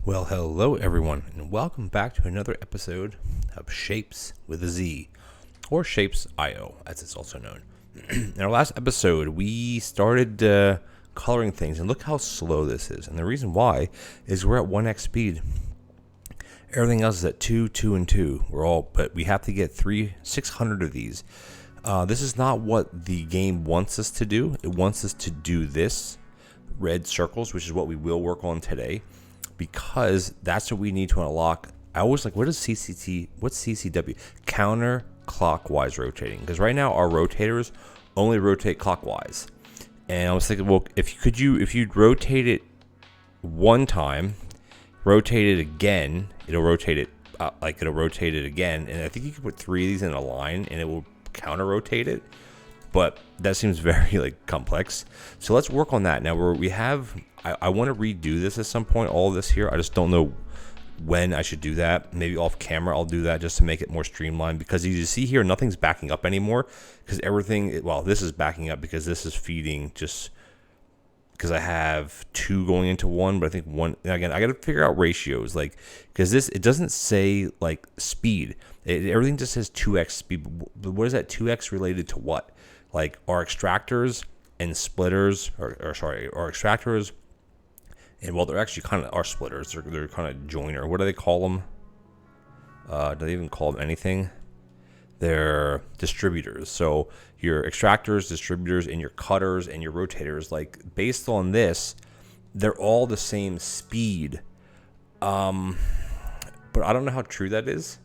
Well, hello everyone, and welcome back to another episode of Shapes with a Z, or Shapes IO, as it's also known. In our last episode, we started coloring things, and look how slow this is. And the reason why is we're at 1x speed. Everything else is at 2, 2, and 2. But we have to get 600 of these. This is not what the game wants us to do. It wants us to do this, red circles, which is what we will work on today, because that's what we need to unlock. I always like, what's CCW? Counterclockwise rotating. Because right now our rotators only rotate clockwise. And I was thinking, well, if you'd rotate it one time, rotate it again, it'll rotate it again. And I think you can put 3 of these in a line and it will counter rotate it. But that seems very complex. So let's work on that. Now I want to redo this at some point, all of this here. I just don't know when I should do that. Maybe off camera I'll do that just to make it more streamlined, because as you see here, nothing's backing up anymore, because this is backing up because this is feeding, just because I have 2 going into 1, but I think 1, again, I got to figure out ratios, because it doesn't say speed. Everything just says 2x speed. But what is that 2x related to what? Our extractors and splitters, our extractors, and well, they're actually kind of our splitters. They're kind of joiner. What do they call them? Do they even call them anything? They're distributors. So your extractors, distributors, and your cutters and your rotators, based on this, they're all the same speed. But I don't know how true that is,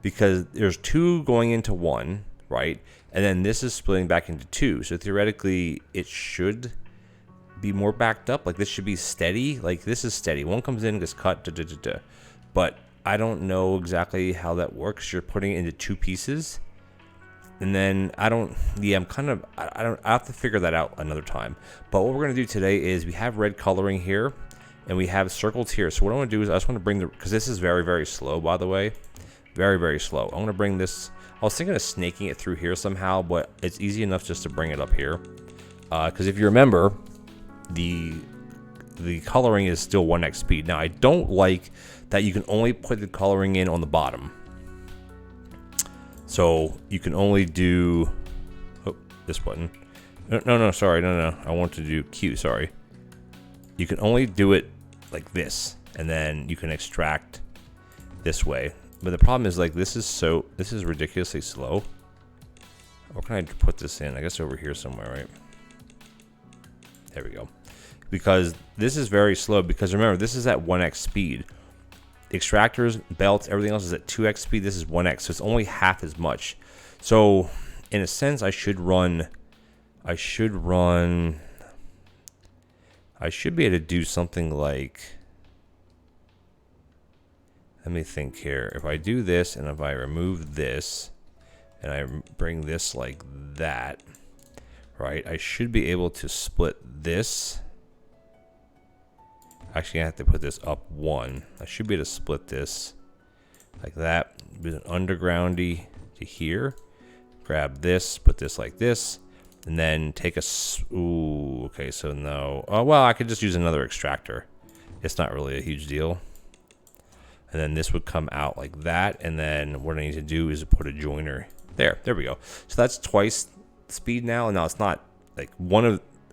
because there's 2 going into 1, right? And then this is splitting back into 2. So theoretically, it should be more backed up. This should be steady. This is steady. 1 comes in, gets cut, but I don't know exactly how that works. You're putting it into 2 pieces, and then I have to figure that out another time. But what we're gonna do today is we have red coloring here, and we have circles here. So what I want to do is I just want to bring because this is very, very slow, by the way, very, very slow. I want to bring this. I was thinking of snaking it through here somehow, but it's easy enough just to bring it up here. Because if you remember, the coloring is still 1x speed. Now, I don't like that you can only put the coloring in on the bottom. So you can only do this button. No, sorry, no. I want to do Q. Sorry. You can only do it like this, and then you can extract this way. But the problem is this is ridiculously slow. Where can I put this in? I guess over here somewhere, right? There we go. Because this is very slow, because remember, this is at 1x speed. Extractors, belts, everything else is at 2x speed. This is 1x, so it's only half as much. So in a sense, I should be able to do something like, let me think here. If I do this, and if I remove this, and I bring this like that, right, I should be able to split this. Actually, I have to put this up 1. I should be able to split this like that. With an undergroundy to here. Grab this, put this like this, and then take a. Ooh, okay, so no. Oh, well, I could just use another extractor. It's not really a huge deal. And then this would come out like that, and then what I need to do is put a joiner there. There we go. So that's twice speed now, and now it's not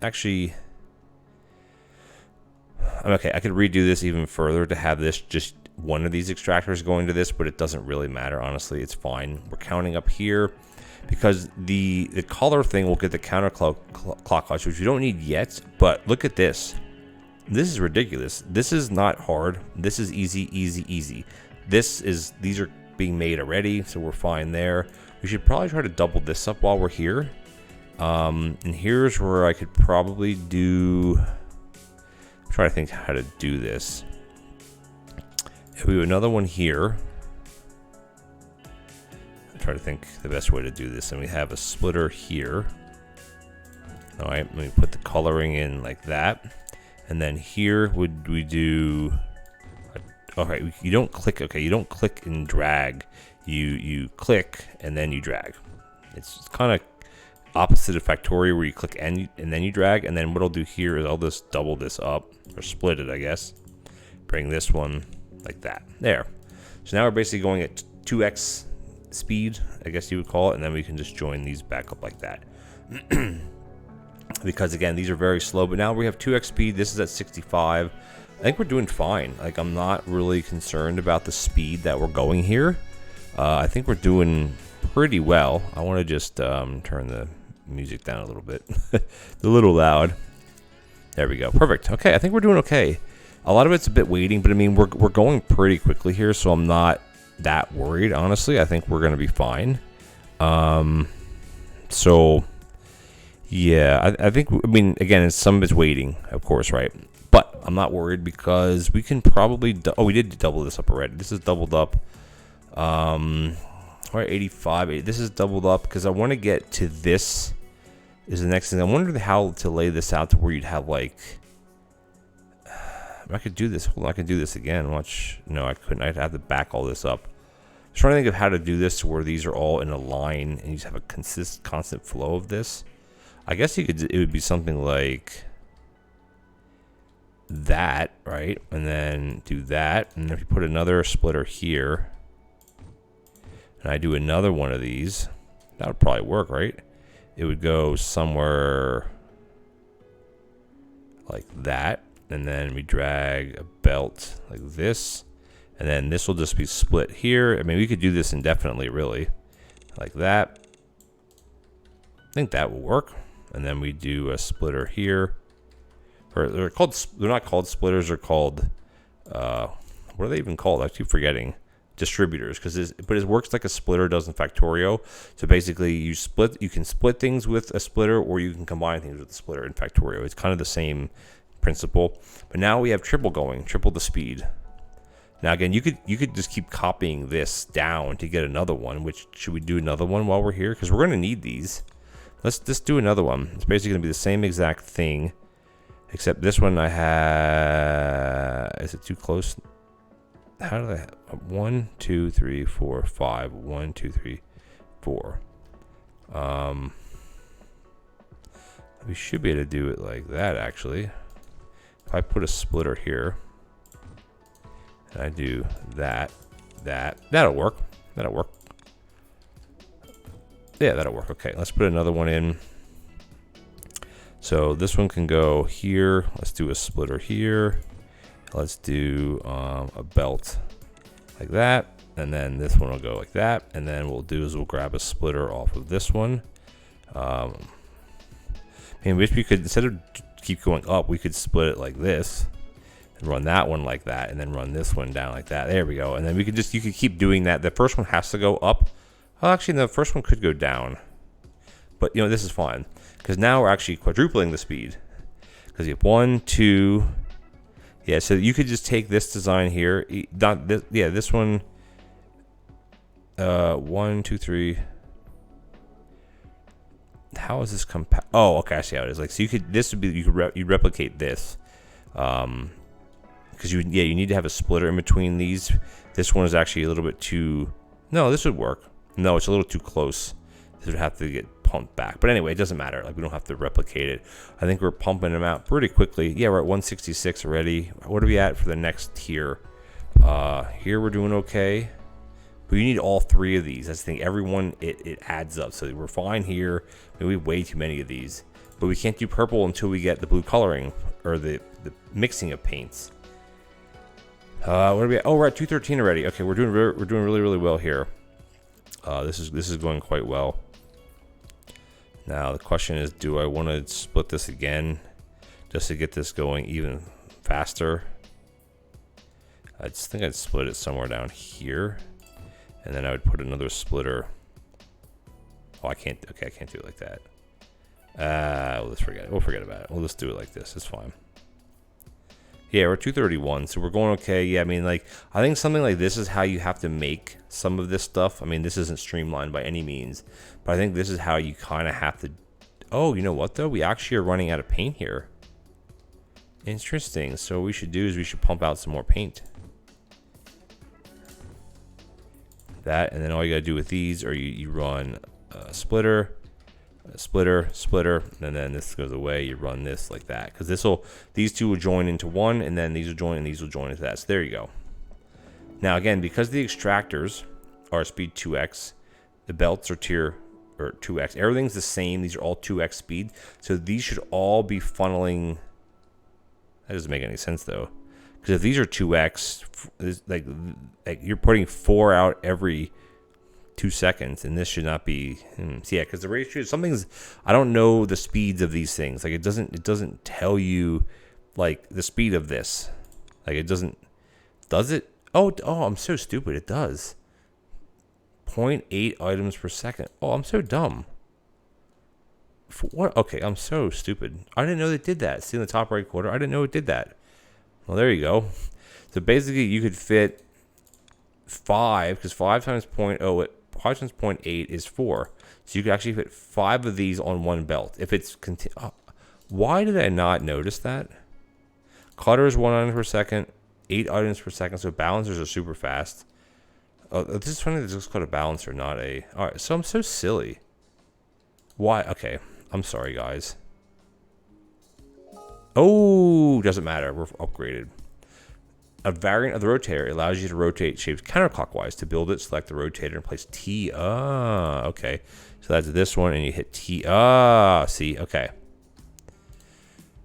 actually. Okay, I could redo this even further to have this just one of these extractors going to this, but it doesn't really matter, honestly. It's fine. We're counting up here because the color thing will get the counterclockwise, which we don't need yet. But look at this. This is ridiculous. This is not hard. This is easy, easy, easy. These are being made already, so we're fine there. We should probably try to double this up while we're here. And here's where I could probably do. Try to think how to do this. If we do another one here, I'm trying to think the best way to do this. And we have a splitter here. All right, let me put the coloring in like that. And then here would we do? All right, you don't click. Okay, you don't click and drag. You click and then you drag. It's kind of opposite of Factorio, where you click and then you drag. And then what I'll do here is I'll just double this up, or split it, I guess. bring this one like that. There. So now we're basically going at 2x speed, I guess you would call it, and then we can just join these back up like that. Because again, these are very slow, but now we have 2x speed. This is at 65. I think we're doing fine. Like, I'm not really concerned about the speed that we're going here. I think we're doing pretty well. I want to just turn the music down a little bit. It's a little loud. There we go. Perfect. Okay, I think we're doing okay. A lot of it's a bit waiting, but I mean, we're going pretty quickly here, so I'm not that worried, honestly. I think we're going to be fine. So, yeah, I think, I mean, again, some of it's waiting, of course, right? But I'm not worried because we can probably, oh, we did double this up already. This is doubled up. All right, 85. This is doubled up because I want to get to this is the next thing. I wonder how to lay this out to where you'd have like, I could do this. Hold on, I could do this again. Watch. No, I couldn't. I'd have to back all this up. I'm trying to think of how to do this to where these are all in a line and you just have a constant flow of this. I guess you could. It would be something like that, right? And then do that. And if you put another splitter here, and I do another one of these, that would probably work, right? It would go somewhere like that. And then we drag a belt like this. And then this will just be split here. I mean, we could do this indefinitely, really. Like that. I think that will work. And then we do a splitter here. Or they're not called splitters, they're called, what are they even called? I keep forgetting. Distributors, but it works like a splitter does in Factorio. So basically, you can split things with a splitter, or you can combine things with a splitter in Factorio. It's kind of the same principle. But now we have triple going, triple the speed. Now again, you could just keep copying this down to get another one. Which should we do another one while we're here? Because we're going to need these. Let's just do another one. It's basically going to be the same exact thing, except this one I have. Is it too close? How do I have 1, 2, 3, 4, 5, 1, 2, 3, 4. We should be able to do it like that, actually. If I put a splitter here and I do that'll work. That'll work. Yeah, that'll work. Okay, let's put another one in. So this one can go here. Let's do a splitter here. Let's do a belt like that, and then this one will go like that, and then we'll grab a splitter off of this one. I wish we could, instead of keep going up, we could split it like this and run that one like that, and then run this one down like that. There we go. And then you could keep doing that. The first one has to go up. Well, actually, the first one could go down, but you know, this is fine because now we're actually quadrupling the speed because you have 1, 2. Yeah, so you could just take this design here. Not this, yeah, this one. 1, 2, 3. How is this compact? Oh, okay, I see how it is. Like, so you could replicate this, because you need to have a splitter in between these. This one is actually a little bit too. No, this would work. No, it's a little too close. This would have to get pumped back, but anyway, it doesn't matter. Like, we don't have to replicate it. I think we're pumping them out pretty quickly. Yeah, we're at 166 already. What are we at for the next tier? Here we're doing okay, but you need all 3 of these. That's the thing. Everyone, it adds up. So we're fine here. I mean, we have way too many of these, but we can't do purple until we get the blue coloring or the mixing of paints. What are we at? Oh, we're at 213 already. Okay, we're doing really, really well here. This is going quite well. Now the question is, do I want to split this again just to get this going even faster? I just think I'd split it somewhere down here, and then I would put another splitter. Oh, I can't. Okay, I can't do it like that. We'll just forget it. We'll forget about it. We'll just do it like this. It's fine. Yeah, we're 231, so we're going okay. Yeah, I mean, like, I think something like this is how you have to make some of this stuff. I mean, this isn't streamlined by any means, but I think this is how you kind of have to. Oh, you know what, though? We actually are running out of paint here. Interesting. So what we should do is we should pump out some more paint. That, and then all you got to do with these, or you run a splitter, Splitter, splitter, and then this goes away. You run this like that, because these two will join into one, and then these will join, and these will join into that. So there you go. Now again, because the extractors are speed 2x, the belts are tier or 2x. Everything's the same. These are all 2x speed, so these should all be funneling. That doesn't make any sense though, because if these are 2x, like you're putting 4 out every 2 seconds, and this should not be. Yeah, because the ratio, I don't know the speeds of these things. Like it doesn't tell you like the speed of this. Like it doesn't. Does it? Oh, I'm so stupid. It does. 0.8 items per second. Oh, I'm so dumb. For what? Okay, I'm so stupid. I didn't know they did that. See in the top right corner? I didn't know it did that. Well, there you go. So basically, you could fit 5, because 5 times 0.0, 5 times 0.8 is 4. So you could actually fit 5 of these on one belt. If it's why did I not notice that? Cutter is 1 item per second, 8 items per second. So balancers are super fast. Oh, this is funny. This is called a balancer, not a. All right, so I'm so silly. Why? Okay. I'm sorry, guys. Oh, doesn't matter. We're upgraded. A variant of the rotator allows you to rotate shapes counterclockwise. To build it, select the rotator and place T. Ah, okay. So that's this one, and you hit T. Ah, see, okay.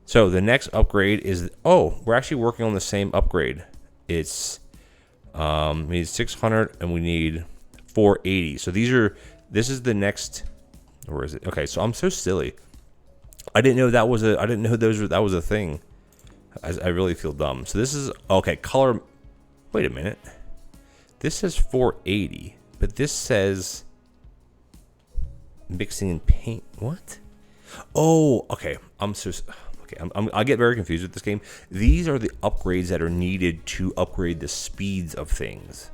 So the next upgrade is, we're actually working on the same upgrade. It's, we need 600 and we need 480. So this is the next. Where is it? Okay, so I'm so silly. I didn't know that was a thing. I really feel dumb. So this is, okay, color. Wait a minute. This says 480, but this says mixing and paint. What? Oh, okay. I get very confused with this game. These are the upgrades that are needed to upgrade the speeds of things.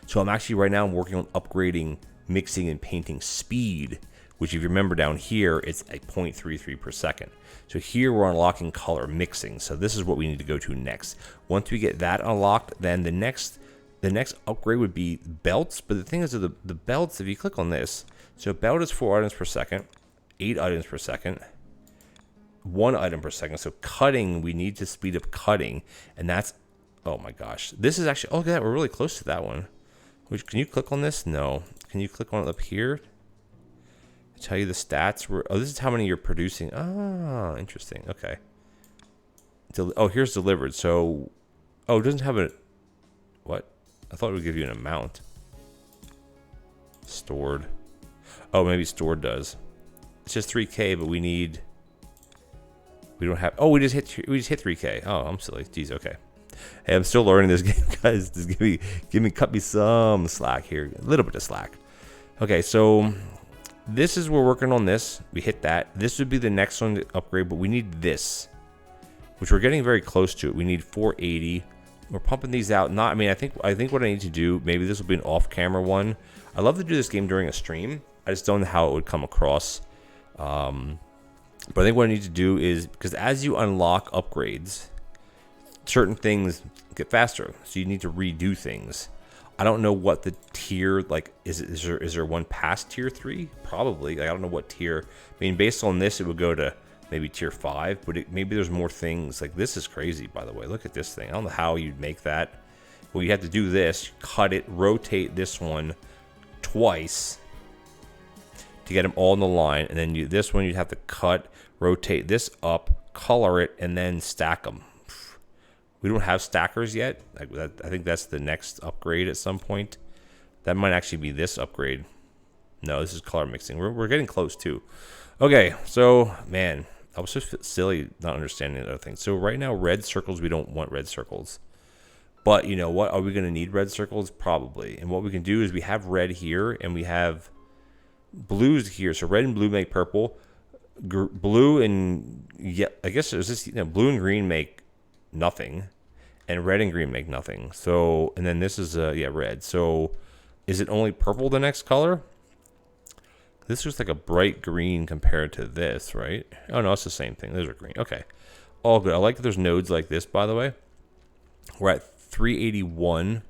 So I'm actually right now working on upgrading mixing and painting speed, which if you remember down here, it's a 0.33 per second. So here we're unlocking color mixing. So this is what we need to go to next. Once we get that unlocked, then the next upgrade would be belts. But the thing is, the belts, if you click on this, so belt is 4 items per second, 8 items per second, 1 item per second. So cutting, we need to speed up cutting, and that's, oh my gosh, this is actually, look at that, we're really close to that one. Which, can you click on this? No. Can you click on it up here? Tell you the stats. This is how many you're producing. Ah, interesting. Okay. Here's delivered. So, it doesn't have a, what? I thought it would give you an amount. Stored. Oh, maybe stored does. It's just 3K, but we don't have. Oh, we just hit 3K. Oh, I'm silly. Jeez. Okay. Hey, I'm still learning this game, guys. Just cut me some slack here. A little bit of slack. Okay, so this is, we're working on this. We hit that. This would be the next one to upgrade, but we need this, which we're getting very close to it. We need 480. We're pumping these out. I think what I need to do, maybe this will be an off-camera one. I love to do this game during a stream. I just don't know how it would come across. But I think what I need to do is, because as you unlock upgrades, certain things get faster, so you need to redo things. I don't know what the tier, like, is there one past tier 3? Probably. Like, I don't know what tier. I mean, based on this, it would go to maybe tier 5, but maybe there's more things. Like, this is crazy, by the way. Look at this thing. I don't know how you'd make that. Well, you have to do this, cut it, rotate this one twice to get them all in the line, and then this one you'd have to cut, rotate this up, color it, and then stack them. We don't have stackers yet. I think that's the next upgrade at some point. That might actually be this upgrade. No, this is color mixing. We're getting close too. Okay, so man, I was so silly not understanding the other thing. So right now, red circles, we don't want red circles. But you know what? Are we going to need red circles? Probably. And what we can do is we have red here and we have blues here. So red and blue make purple. Blue and, yeah, I guess it was just, blue and green make nothing, and red and green make nothing. So, and then this is red. So is it only purple the next color? This looks like a bright green compared to this, right? Oh no, it's the same thing. Those are green. Okay, all good. I like that there's nodes like this, by the way. We're at 381.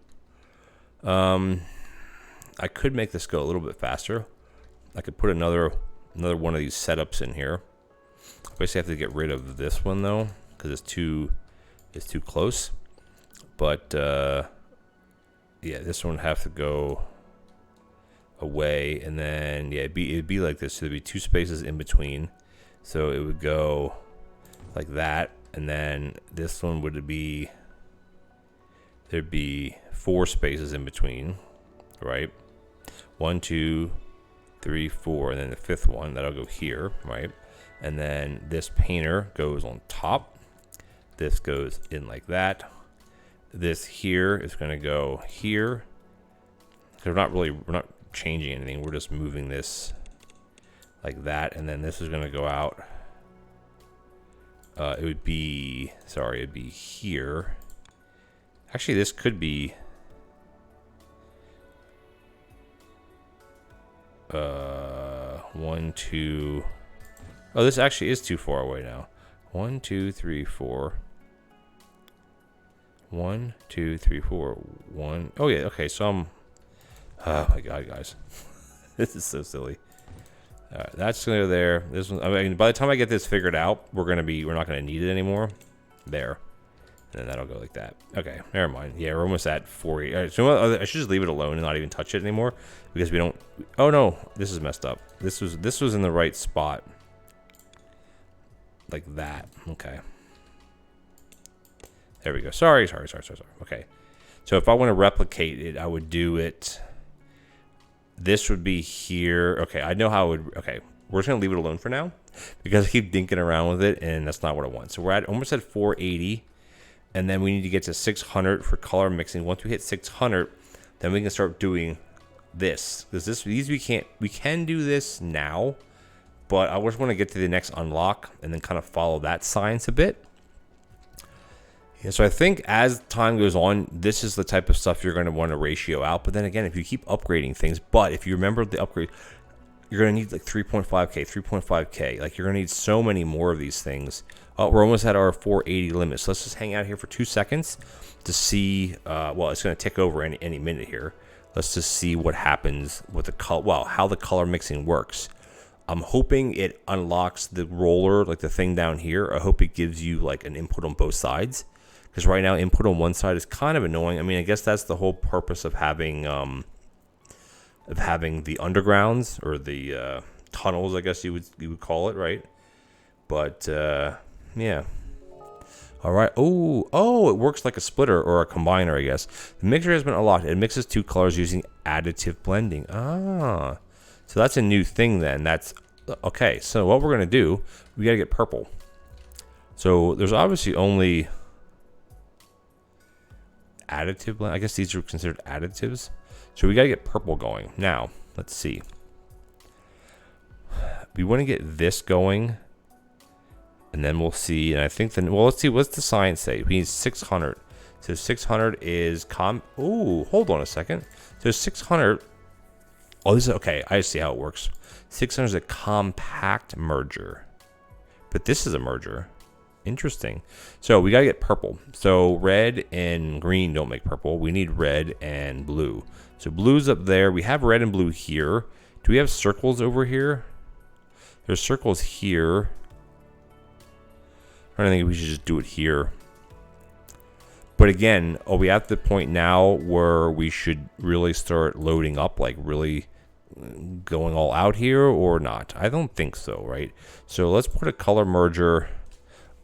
I could make this go a little bit faster. I could put another another one of these setups in here. I basically have to get rid of this one though, because it's too close. But yeah, this one would have to go away, and then yeah, it'd be like this. So there'd be 2 spaces in between. So it would go like that, and then this one would be, there'd be 4 spaces in between, right? 1, 2, 3, 4, and then the 5th one that'll go here, right? And then this painter goes on top. This goes in like that. This here is going to go here. So we're not changing anything. We're just moving this like that, and then this is going to go out. It'd be here. Actually, this could be 1, 2. Oh, this actually is too far away now. 1, 2, 3, 4. 1, 2, 3, 4. 1. Oh yeah. Okay. So I'm. Oh my god, guys, this is so silly. All right, that's gonna go there. This one. I mean, by the time I get this figured out, we're not gonna need it anymore. There. And then that'll go like that. Okay, never mind. Yeah, we're almost at 40. All right, so I should just leave it alone and not even touch it anymore, because we don't. Oh no, this is messed up. This was in the right spot. Like that. Okay. There we go. Sorry. Okay. So if I want to replicate it, I would do it. This would be here. Okay, I know how it would. Okay, we're just gonna leave it alone for now, because I keep dinking around with it, and that's not what I want. So we're at almost at 480. And then we need to get to 600 for color mixing. Once we hit 600, then we can start doing this. Because we can do this now, but I just want to get to the next unlock and then kind of follow that science a bit. Yeah, so I think as time goes on, this is the type of stuff you're going to want to ratio out. But then again, if you keep upgrading things, but if you remember the upgrade, you're going to need like 3.5K. Like you're going to need so many more of these things. Oh, we're almost at our 480 limit. So let's just hang out here for 2 seconds to see. Well, it's going to tick over any minute here. Let's just see what happens with the color. Well, how the color mixing works. I'm hoping it unlocks the roller, like the thing down here. I hope it gives you like an input on both sides, because right now input on one side is kind of annoying. I mean, I guess that's the whole purpose of having the undergrounds, or the tunnels, I guess you would call it, right? But yeah. All right. Oh, it works like a splitter or a combiner, I guess. The mixer has been unlocked. It mixes 2 colors using additive blending. Ah, so that's a new thing then. That's okay. So what we're gonna do, we gotta get purple. So there's obviously only additive blend. I guess these are considered additives. So we gotta get purple going. Now, let's see. We want to get this going, and then we'll see. And I think then, well, let's see. What's the science say? We need 600. So 600 is oh, hold on a second. So 600. Oh, this is okay. I see how it works. 600 is a compact merger, but this is a merger. Interesting. So we gotta get purple. So red and green don't make purple. We need red and blue. So blue's up there. We have red and blue here. Do we have circles over here? There's circles here. I don't think we should just do it here. But again, are we at the point now where we should really start loading up, like really going all out here, or not? I don't think so, right? So let's put a color merger.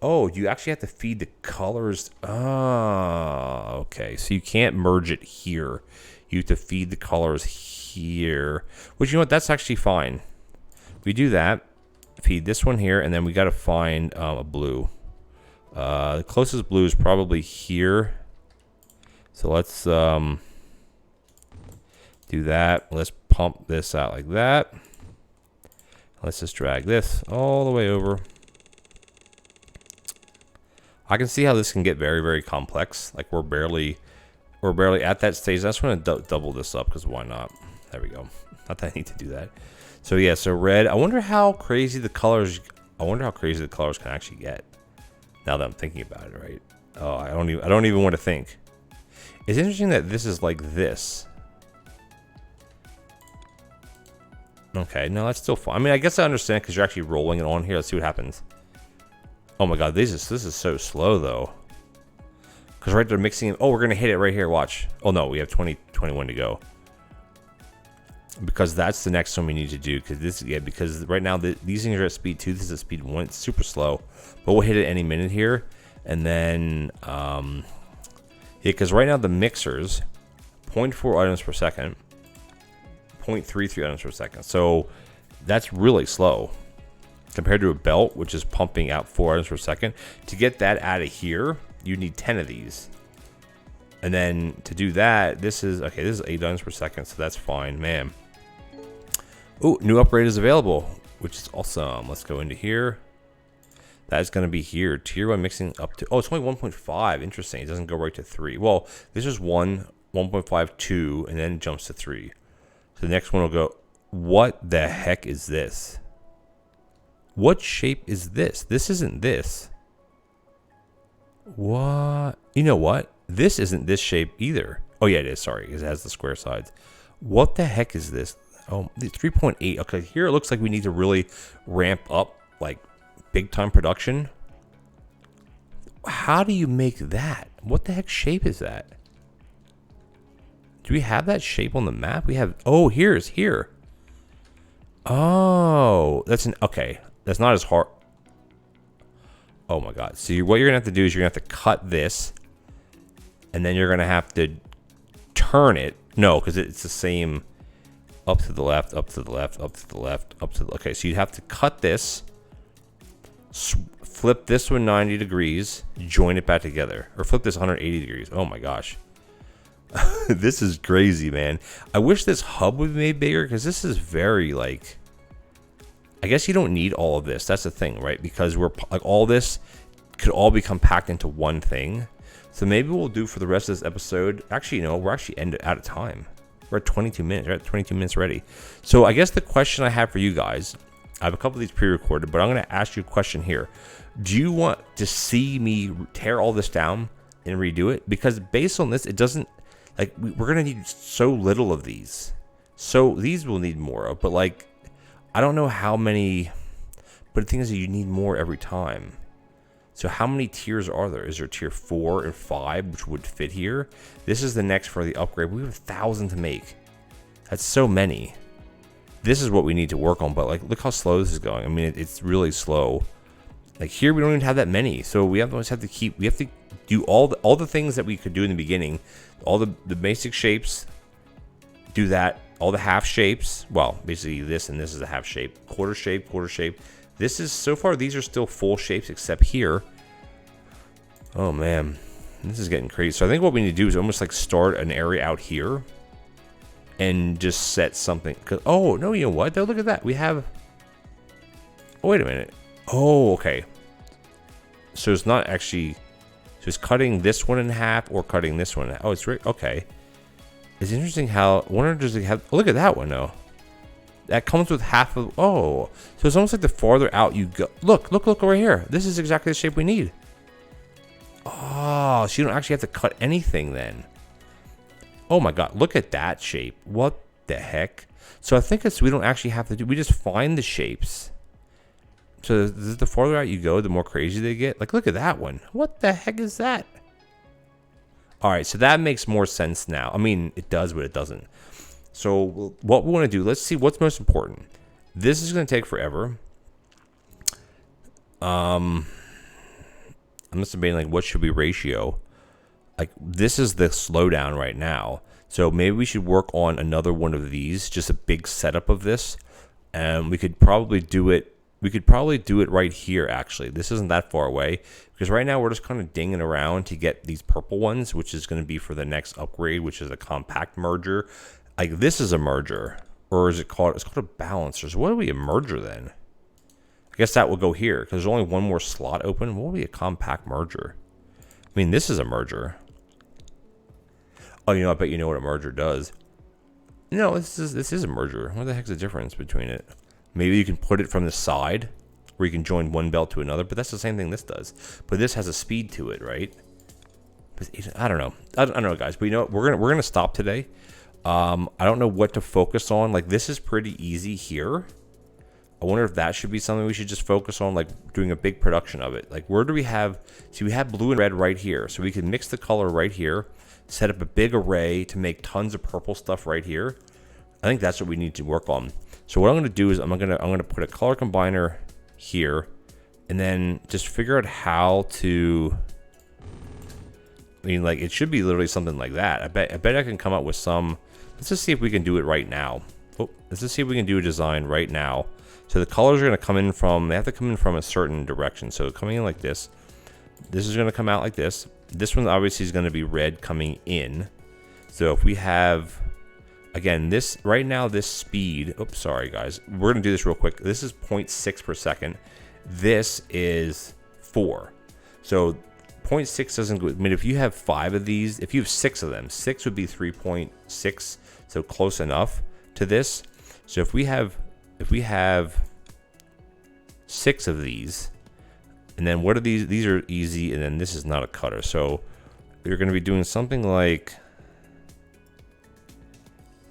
Oh, you actually have to feed the colors. Ah, okay. So you can't merge it here. You have to feed the colors here. Which, you know what? That's actually fine. We do that. Feed this one here, and then we got to find a blue. The closest blue is probably here. So let's do that. Let's pump this out like that. Let's just drag this all the way over. I can see how this can get very, very complex. Like we're barely at that stage. I just want to double this up, because why not? There we go. Not that I need to do that. So yeah, so red. I wonder how crazy the colors can actually get. Now that I'm thinking about it, right? Oh, I don't even want to think. It's interesting that this is like this. Okay, no, that's still fine. I mean, I guess I understand because you're actually rolling it on here. Let's see what happens. Oh my god, this is so slow though. Because right there mixing it. Oh, we're going to hit it right here. Watch. Oh no, we have 21 to go. Because that's the next one we need to do. Because right now these things are at speed 2. This is at speed 1. It's super slow. But we'll hit it any minute here. And then, yeah, because right now the mixers, 0.4 items per second. 0.33 items per second. So that's really slow compared to a belt, which is pumping out 4 items per second. To get that out of here, you need 10 of these. And then to do that, this is 8 items per second, so that's fine, man. Oh, new upgrade is available, which is awesome. Let's go into here. That is going to be here. Tier 1 mixing up to, oh, it's only 1.5. Interesting. It doesn't go right to 3. Well, this is 1.5, 2, and then it jumps to 3. So the next one will go, what the heck is this? What shape is this? This isn't this. What? You know what? This isn't this shape either. Oh, yeah, it is. Sorry, because it has the square sides. What the heck is this? Oh, 3.8. Okay, here it looks like we need to really ramp up, like, big-time production. How do you make that? What the heck shape is that? Do we have that shape on the map? We have... Oh, here's here. Oh, that's an... Okay, that's not as hard... Oh, my God. So what you're going to have to do is you're going to have to cut this. And then you're going to have to turn it. No, because it's the same... Up to the left, up to the left, up to the left, up to the... Okay, so you'd have to cut this. Flip this one 90 degrees. Join it back together. Or flip this 180 degrees. Oh, my gosh. This is crazy, man. I wish this hub would be made bigger because this is very, like... I guess you don't need all of this. That's the thing, right? Because we're like all this could all become packed into one thing. So maybe we'll do for the rest of this episode. Actually, you know, we're actually out of time. We're at 22 minutes. We're at 22 minutes ready. So I guess the question I have for you guys, I have a couple of these pre-recorded, but I'm going to ask you a question here. Do you want to see me tear all this down and redo it? Because based on this, it doesn't, like, we're going to need so little of these. So these we'll need more of, but like, I don't know how many, but the thing is that you need more every time. So how many tiers are there? Is there tier 4 and 5, which would fit here? This is the next for the upgrade. We have 1,000 to make. That's so many. This is what we need to work on, but like, look how slow this is going. I mean, it's really slow. Like here, we don't even have that many. So we have to do all the things that we could do in the beginning, all the basic shapes, do that. All the half shapes, well, basically this and this is a half shape. Quarter shape, quarter shape. This is, so far, these are still full shapes except here. Oh, man. This is getting crazy. So I think what we need to do is almost like start an area out here and just set something. Oh, no, you know what? Though, look at that. We have... Oh, wait a minute. Oh, okay. So it's not actually... So it's cutting this one in half or cutting this one in half. Oh, it's right. Okay. It's interesting how one does have. Oh, look at that one though. That comes with half of. Oh, so it's almost like the farther out you go. Look over here. This is exactly the shape we need. Oh, so you don't actually have to cut anything then. Oh my God, look at that shape. What the heck? So I think we don't actually have to do. We just find the shapes. So the farther out you go, the more crazy they get. Like, look at that one. What the heck is that? All right, so that makes more sense now. I mean, it does, but it doesn't. So what we want to do, let's see what's most important. This is going to take forever. I'm just debating, like, what should be ratio? Like, this is the slowdown right now. So maybe we should work on another one of these, just a big setup of this. And we could probably do it. We could probably do it right here, actually. This isn't that far away. Because right now we're just kind of dinging around to get these purple ones, which is going to be for the next upgrade, which is a compact merger. Like, this is a merger. Or is it called... It's called a balancer. So what would be a merger then? I guess that will go here. Because there's only one more slot open. What would be a compact merger? I mean, this is a merger. Oh, you know, I bet you know what a merger does. No, this is a merger. What the heck's the difference between it? Maybe you can put it from the side, where you can join one belt to another, but that's the same thing this does. But this has a speed to it, right? I don't know. I don't know, guys. But you know what? We're gonna stop today. I don't know what to focus on. Like, this is pretty easy here. I wonder if that should be something we should just focus on, like doing a big production of it. Like, where do we have, see, we have blue and red right here. So we can mix the color right here, set up a big array to make tons of purple stuff right here. I think that's what we need to work on. So what I'm gonna do is I'm gonna put a color combiner here, and then just figure out how to, I mean, like, it should be literally something like that. I bet I can come up with some. Let's just see if we can do it right now. Oh, let's just see if we can do a design right now. So the colors are going to come in from, they have to come in from a certain direction. So coming in like this. This is going to come out like this. This one obviously is going to be red coming in. So if we have, again, this, right now, this speed, oops, sorry guys. We're going to do this real quick. This is 0.6 per second. This is 4. So 0.6 doesn't go, I mean, if you have 5 of these, if you have 6 of them, 6 would be 3.6, so close enough to this. So if we have 6 of these, and then what are these? These are easy, and then this is not a cutter. So you're going to be doing something like,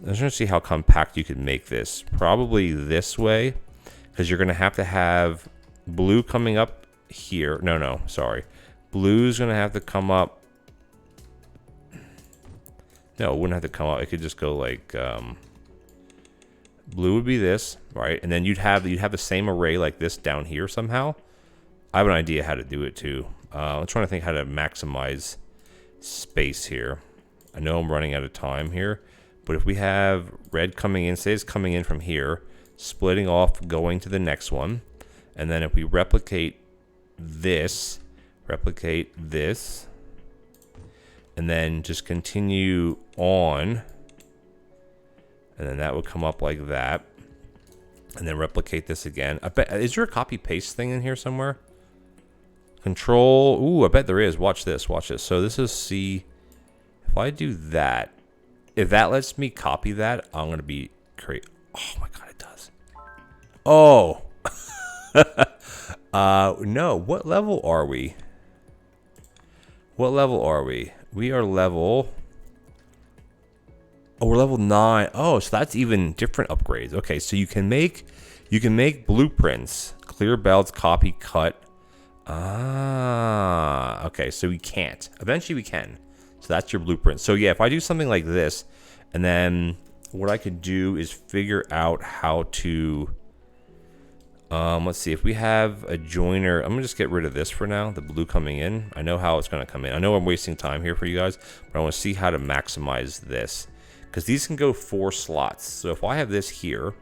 I'm just going to see how compact you could make this. Probably this way, because you're going to have blue coming up here. No, sorry. Blue's going to have to come up. No, it wouldn't have to come up. It could just go like, blue would be this, right? And then you'd have the same array like this down here somehow. I have an idea how to do it too. I'm trying to think how to maximize space here. I know I'm running out of time here, but if we have red coming in, say it's coming in from here, splitting off, going to the next one, and then if we replicate this, and then just continue on, and then that would come up like that, and then replicate this again. I bet, is there a copy paste thing in here somewhere? Control, ooh, I bet there is. Watch this, watch this. So this is C. If I do that, if that lets me copy that, I'm gonna be crazy. Oh my god, it does. Oh. No, what level are we? What level are we? We are level, oh, we're level 9. Oh, so that's even different upgrades. Okay, so you can make blueprints, clear belts, copy, cut. Ah, okay, so we can't. Eventually we can. So that's your blueprint. So yeah, if I do something like this, and then what I could do is figure out how to, let's see, if we have a joiner, I'm gonna just get rid of this for now, the blue coming in. I know how it's gonna come in. I know I'm wasting time here for you guys, but I wanna see how to maximize this, because these can go 4 slots. So if I have this here,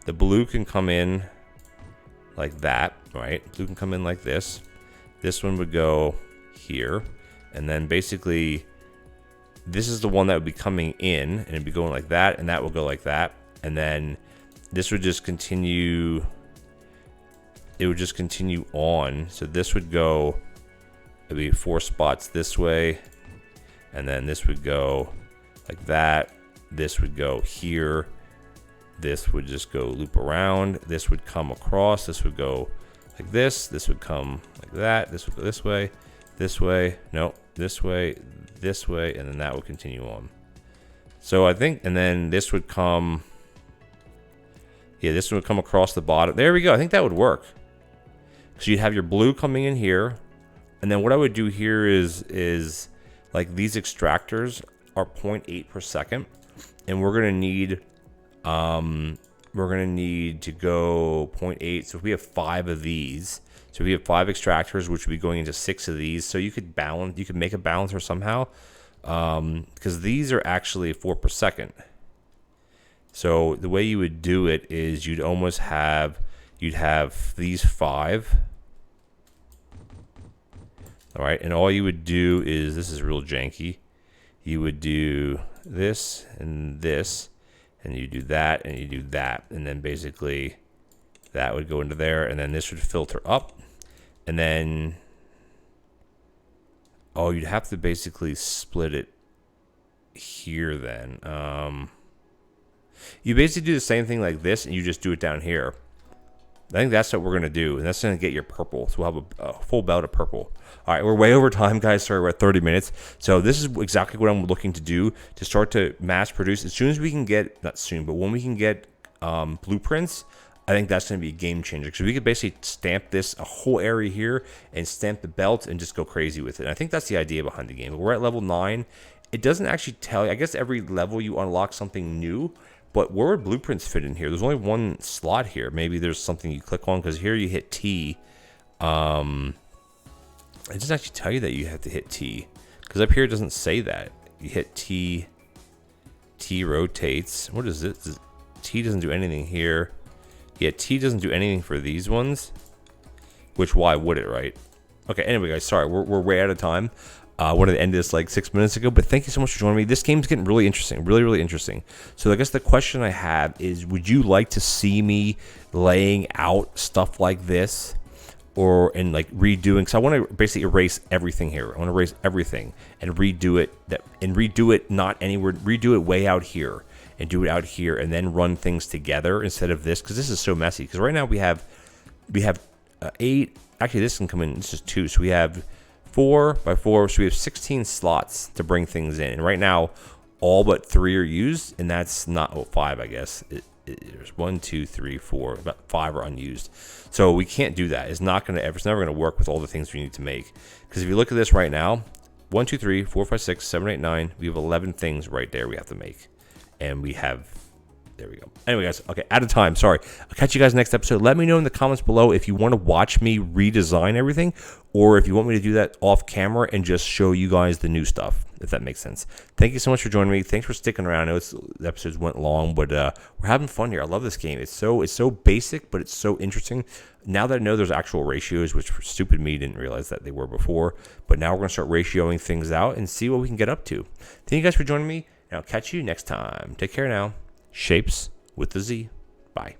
the blue can come in like that, right? Blue can come in like this. This one would go here, and then basically this is the one that would be coming in, and it'd be going like that, and that will go like that, and then this would just continue. It would just continue on. So this would go, it'd be 4 spots this way, and then this would go like that. This would go here. This would just go loop around. This would come across. This would go like this. This would come like that. This would go this way, no, this way, and then that would continue on. So I think, and then this would come, yeah, this would come across the bottom. There we go. I think that would work. So you'd have your blue coming in here, and then what I would do here is like these extractors are 0.8 per second, and we're gonna need to go 0.8. So if we have 5 of these, so if we have 5 extractors, which would be going into 6 of these, so you could make a balancer somehow, because these are actually 4 per second. So the way you would do it is you'd have these 5, all right, and all you would do is, this is real janky, you would do this and this, and you do that and you do that, and then basically that would go into there, and then this would filter up, and then oh, you'd have to basically split it here then. You basically do the same thing like this, and you just do it down here. I think that's what we're going to do, and that's going to get your purple. So we'll have a full bout of purple. All right, we're way over time, guys. Sorry, we're at 30 minutes. So this is exactly what I'm looking to do to start to mass produce. As soon as we can get, not soon, but when we can get blueprints, I think that's going to be a game changer. Because we could basically stamp this, a whole area here, and stamp the belt and just go crazy with it. And I think that's the idea behind the game. But we're at level 9. It doesn't actually tell you. I guess every level you unlock something new. But where would blueprints fit in here? There's only one slot here. Maybe there's something you click on, because here you hit T. It doesn't actually tell you that you have to hit T, because up here it doesn't say that. You hit T, T rotates. What is it? T doesn't do anything here. Yeah, T doesn't do anything for these ones, which why would it, right? Okay, anyway, guys, sorry, we're way out of time. I wanted to end this like 6 minutes ago, but thank you so much for joining me. This game's getting really interesting, really interesting. So I guess the question I have is, would you like to see me laying out stuff like this, and like redoing? Because I want to basically erase everything here. I want to erase everything and redo it. Redo it not anywhere. Redo it way out here and do it out here, and then run things together instead of this, because this is so messy. Because right now we have 8. Actually, this can come in. This is 2, so we have 4 by 4, so we have 16 slots to bring things in. And right now, all but 3 are used, and that's not 5, I guess. There's 1, 2, 3, 4, about 5 are unused. So we can't do that. It's never going to work with all the things we need to make. Because if you look at this right now, 1, 2, 3, 4, 5, 6, 7, 8, 9, we have 11 things right there we have to make. And we have, there we go. Anyway, guys, okay, out of time. Sorry. I'll catch you guys next episode. Let me know in the comments below if you want to watch me redesign everything, or if you want me to do that off camera and just show you guys the new stuff, if that makes sense. Thank you so much for joining me. Thanks for sticking around. I know the episodes went long, but we're having fun here. I love this game. It's so basic, but it's so interesting. Now that I know there's actual ratios, which for stupid me didn't realize that they were before, but now we're going to start ratioing things out and see what we can get up to. Thank you guys for joining me, and I'll catch you next time. Take care now. Shapes with the Z. Bye.